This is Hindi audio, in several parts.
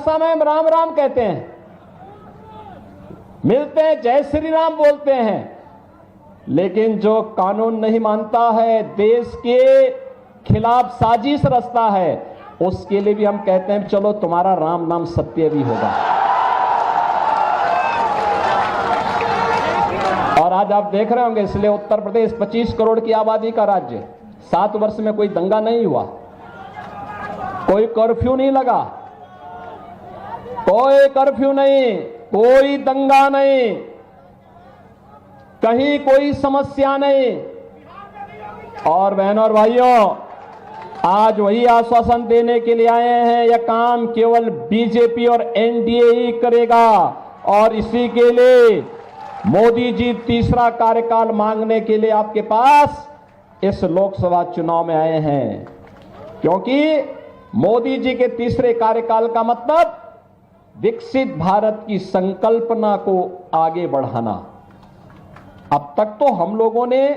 भाषा में हम राम राम कहते हैं, मिलते हैं जय श्री राम बोलते हैं, लेकिन जो कानून नहीं मानता है, देश के खिलाफ साजिश रचता है, उसके लिए भी हम कहते हैं चलो तुम्हारा राम नाम सत्य भी होगा। और आज आप देख रहे होंगे, इसलिए उत्तर प्रदेश 25 करोड़ की आबादी का राज्य, 7 वर्ष में कोई दंगा नहीं हुआ, कोई कर्फ्यू नहीं लगा, कोई कर्फ्यू नहीं, कोई दंगा नहीं, कहीं कोई समस्या नहीं। और बहनों और भाइयों, आज वही आश्वासन देने के लिए आए हैं, यह काम केवल बीजेपी और एनडीए ही करेगा, और इसी के लिए मोदी जी तीसरा कार्यकाल मांगने के लिए आपके पास इस लोकसभा चुनाव में आए हैं। क्योंकि मोदी जी के तीसरे कार्यकाल का मतलब विकसित भारत की संकल्पना को आगे बढ़ाना। अब तक तो हम लोगों ने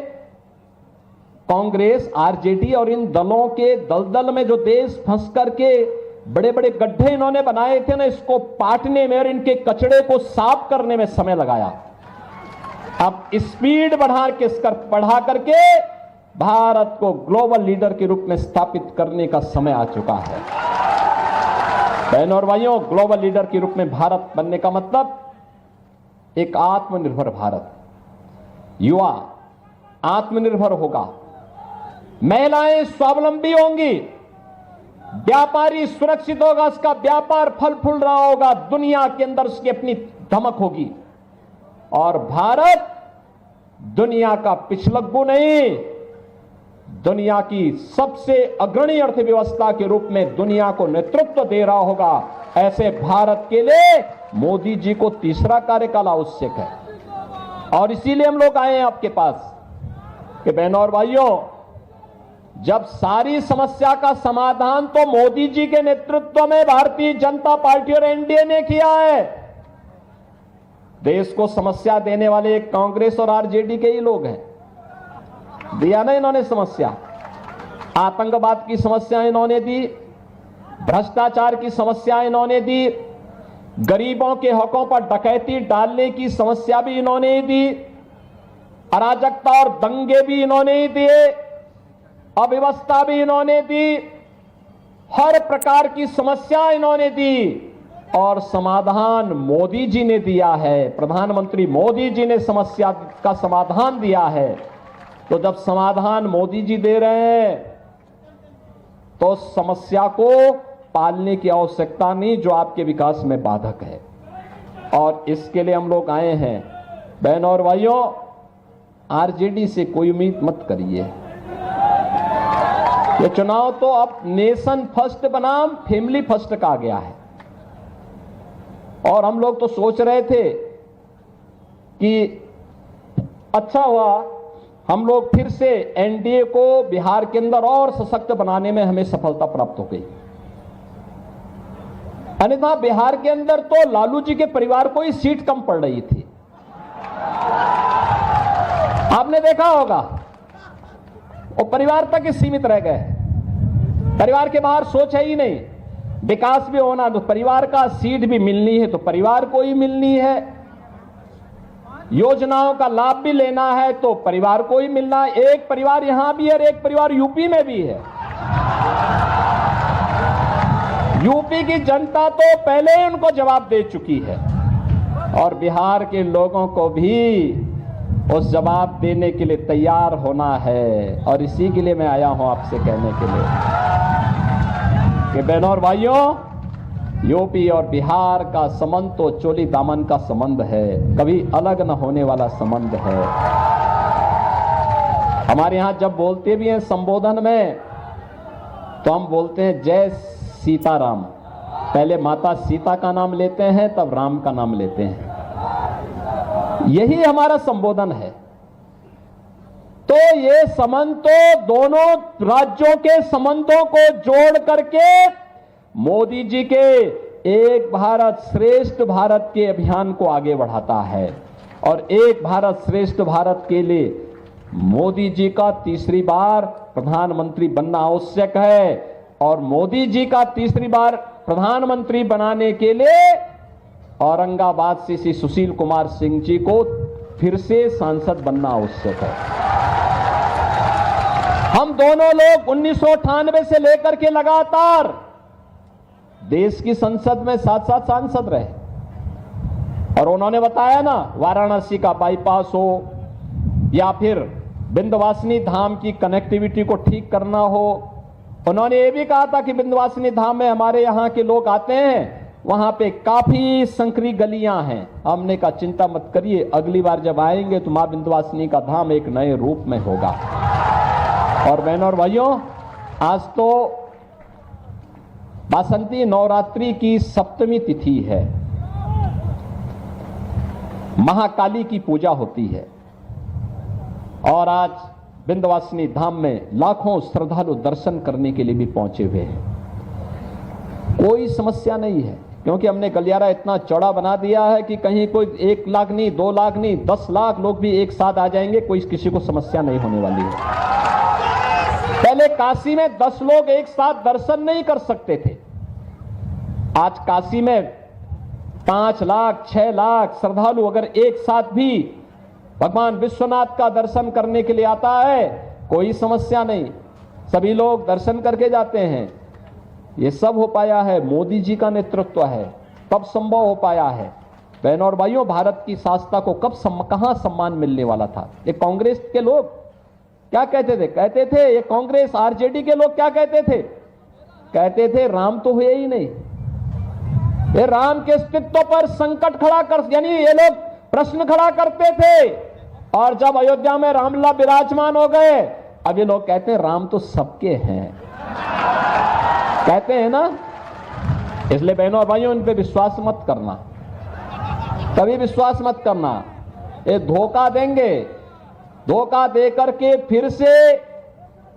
कांग्रेस, आरजेडी और इन दलों के दलदल में जो देश फंस करके बड़े बड़े गड्ढे इन्होंने बनाए थे ना, इसको पाटने में और इनके कचड़े को साफ करने में समय लगाया। अब स्पीड बढ़ा करके भारत को ग्लोबल लीडर के रूप में स्थापित करने का समय आ चुका है। बहनों और भाइयों, ग्लोबल लीडर के रूप में भारत बनने का मतलब एक आत्मनिर्भर भारत, युवा आत्मनिर्भर होगा, महिलाएं स्वावलंबी होंगी, व्यापारी सुरक्षित होगा, उसका व्यापार फल फूल रहा होगा, दुनिया के अंदर उसकी अपनी धमक होगी, और भारत दुनिया का पिछलग्गू नहीं, दुनिया की सबसे अग्रणी अर्थव्यवस्था के रूप में दुनिया को नेतृत्व दे रहा होगा। ऐसे भारत के लिए मोदी जी को तीसरा कार्यकाल आवश्यक है। और इसीलिए हम लोग आए हैं आपके पास कि बहनों और भाइयों, जब सारी समस्या का समाधान तो मोदी जी के नेतृत्व में भारतीय जनता पार्टी और एनडीए ने किया है, देश को समस्या देने वाले कांग्रेस और आरजेडी के ही लोग हैं। दिया ना इन्होंने समस्या, आतंकवाद की समस्या इन्होंने दी, भ्रष्टाचार की समस्या इन्होंने दी, गरीबों के हकों पर डकैती डालने की समस्या भी इन्होंने दी, अराजकता और दंगे भी इन्होंने ही दिए, अव्यवस्था भी इन्होंने दी, हर प्रकार की समस्या इन्होंने दी, और समाधान मोदी जी ने दिया है। प्रधानमंत्री मोदी जी ने समस्या का समाधान दिया है। तो जब समाधान मोदी जी दे रहे हैं तो समस्या को पालने की आवश्यकता नहीं जो आपके विकास में बाधक है। और इसके लिए हम लोग आए हैं। बहनों और भाइयों, आरजेडी से कोई उम्मीद मत करिए। ये चुनाव तो अब नेशन फर्स्ट बनाम फैमिली फर्स्ट का आ गया है। और हम लोग तो सोच रहे थे कि अच्छा हुआ हम लोग फिर से एनडीए को बिहार के अंदर और सशक्त बनाने में हमें सफलता प्राप्त हो गई। अन्यथा बिहार के अंदर तो लालू जी के परिवार को ही सीट कम पड़ रही थी, आपने देखा होगा। वो परिवार तक ही सीमित रह गए, परिवार के बाहर सोच है ही नहीं। विकास भी होना तो परिवार का, सीट भी मिलनी है तो परिवार को ही मिलनी है, योजनाओं का लाभ भी लेना है तो परिवार को ही मिलना है। एक परिवार यहां भी है और एक परिवार यूपी में भी है। यूपी की जनता तो पहले ही उनको जवाब दे चुकी है और बिहार के लोगों को भी उस जवाब देने के लिए तैयार होना है। और इसी के लिए मैं आया हूं आपसे कहने के लिए कि बहनों और भाइयों, यूपी और बिहार का संबंध तो चोली दामन का संबंध है, कभी अलग न होने वाला संबंध है। हमारे यहां जब बोलते भी हैं संबोधन में तो हम बोलते हैं जय सीताराम। पहले माता सीता का नाम लेते हैं, तब राम का नाम लेते हैं। यही हमारा संबोधन है। तो ये संबंध तो दोनों राज्यों के संबंधों को जोड़ करके मोदी जी के एक भारत श्रेष्ठ भारत के अभियान को आगे बढ़ाता है। और एक भारत श्रेष्ठ भारत के लिए मोदी जी का तीसरी बार प्रधानमंत्री बनना आवश्यक है। और मोदी जी का तीसरी बार प्रधानमंत्री बनाने के लिए औरंगाबाद से श्री सुशील कुमार सिंह जी को फिर से सांसद बनना आवश्यक है। हम दोनों लोग 1998 से लेकर के लगातार देश की संसद में साथ साथ सांसद रहे, और उन्होंने बताया ना, वाराणसी का बाईपास हो या फिर विंध्यवासिनी धाम की कनेक्टिविटी को ठीक करना हो। उन्होंने ये भी कहा था कि विंध्यवासिनी धाम में हमारे यहाँ के लोग आते हैं, वहां पे काफी संकरी गलियां हैं। हमने कहा चिंता मत करिए, अगली बार जब आएंगे तो मां विंध्यवासिनी का धाम एक नए रूप में होगा। और बहनों और भाइयों, आज तो वासंती नवरात्रि की सप्तमी तिथि है, महाकाली की पूजा होती है, और आज विंध्यवासिनी धाम में लाखों श्रद्धालु दर्शन करने के लिए भी पहुंचे हुए हैं। कोई समस्या नहीं है, क्योंकि हमने गलियारा इतना चौड़ा बना दिया है कि कहीं कोई 1 लाख नहीं, 2 लाख नहीं, 10 लाख लोग भी एक साथ आ जाएंगे, कोई किसी को समस्या नहीं होने वाली है। पहले काशी में 10 लोग एक साथ दर्शन नहीं कर सकते थे, आज काशी में 5 लाख 6 लाख श्रद्धालु अगर एक साथ भी भगवान विश्वनाथ का दर्शन करने के लिए आता है, कोई समस्या नहीं, सभी लोग दर्शन करके जाते हैं। ये सब हो पाया है, मोदी जी का नेतृत्व है, तब संभव हो पाया है। बहनों और भाइयों, भारत की शासकता को कहां सम्मान मिलने वाला था। ये कांग्रेस के लोग क्या कहते थे? कहते थे, ये कांग्रेस आरजेडी के लोग क्या कहते थे? कहते थे राम तो हुए ही नहीं। ये राम के अस्तित्व पर संकट खड़ा कर, यानी ये लोग प्रश्न खड़ा करते थे, और जब अयोध्या में रामलला विराजमान हो गए, अब ये लोग कहते हैं राम तो सबके हैं, कहते हैं ना। इसलिए बहनों और भाइयों, इन पे विश्वास मत करना, कभी विश्वास मत करना। ये धोखा देंगे, धोखा देकर के फिर से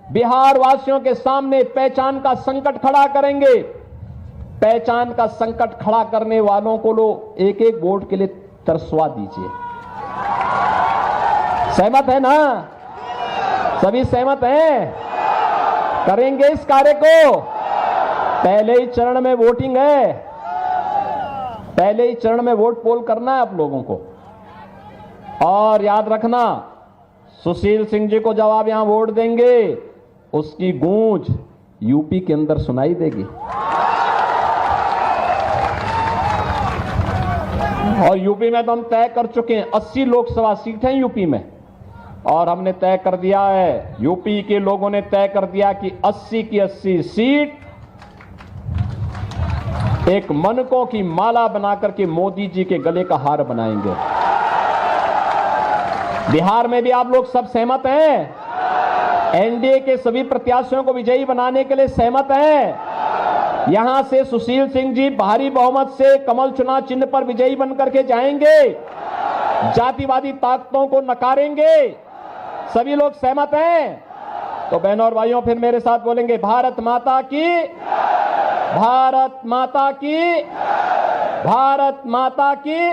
बिहार वासियों के सामने पहचान का संकट खड़ा करेंगे। पहचान का संकट खड़ा करने वालों को लोग एक एक वोट के लिए तरसवा दीजिए। सहमत है ना? सभी सहमत हैं? करेंगे इस कार्य को। पहले ही चरण में वोटिंग है, पहले ही चरण में वोट पोल करना है आप लोगों को। और याद रखना, सुशील सिंह जी को जब आप यहां वोट देंगे, उसकी गूंज यूपी के अंदर सुनाई देगी। और यूपी में तो हम तय कर चुके हैं, 80 लोकसभा सीट हैं यूपी में, और हमने तय कर दिया है, यूपी के लोगों ने तय कर दिया कि 80 की 80 सीट एक मनकों की माला बनाकर के मोदी जी के गले का हार बनाएंगे। बिहार में भी आप लोग सब सहमत हैं? एनडीए के सभी प्रत्याशियों को विजयी बनाने के लिए सहमत हैं? यहां से सुशील सिंह जी भारी बहुमत से कमल चुनाव चिन्ह पर विजयी बनकर के जाएंगे, जातिवादी ताकतों को नकारेंगे। सभी लोग सहमत हैं? तो बहनों और भाइयों, फिर मेरे साथ बोलेंगे, भारत माता की, भारत माता की, भारत माता की।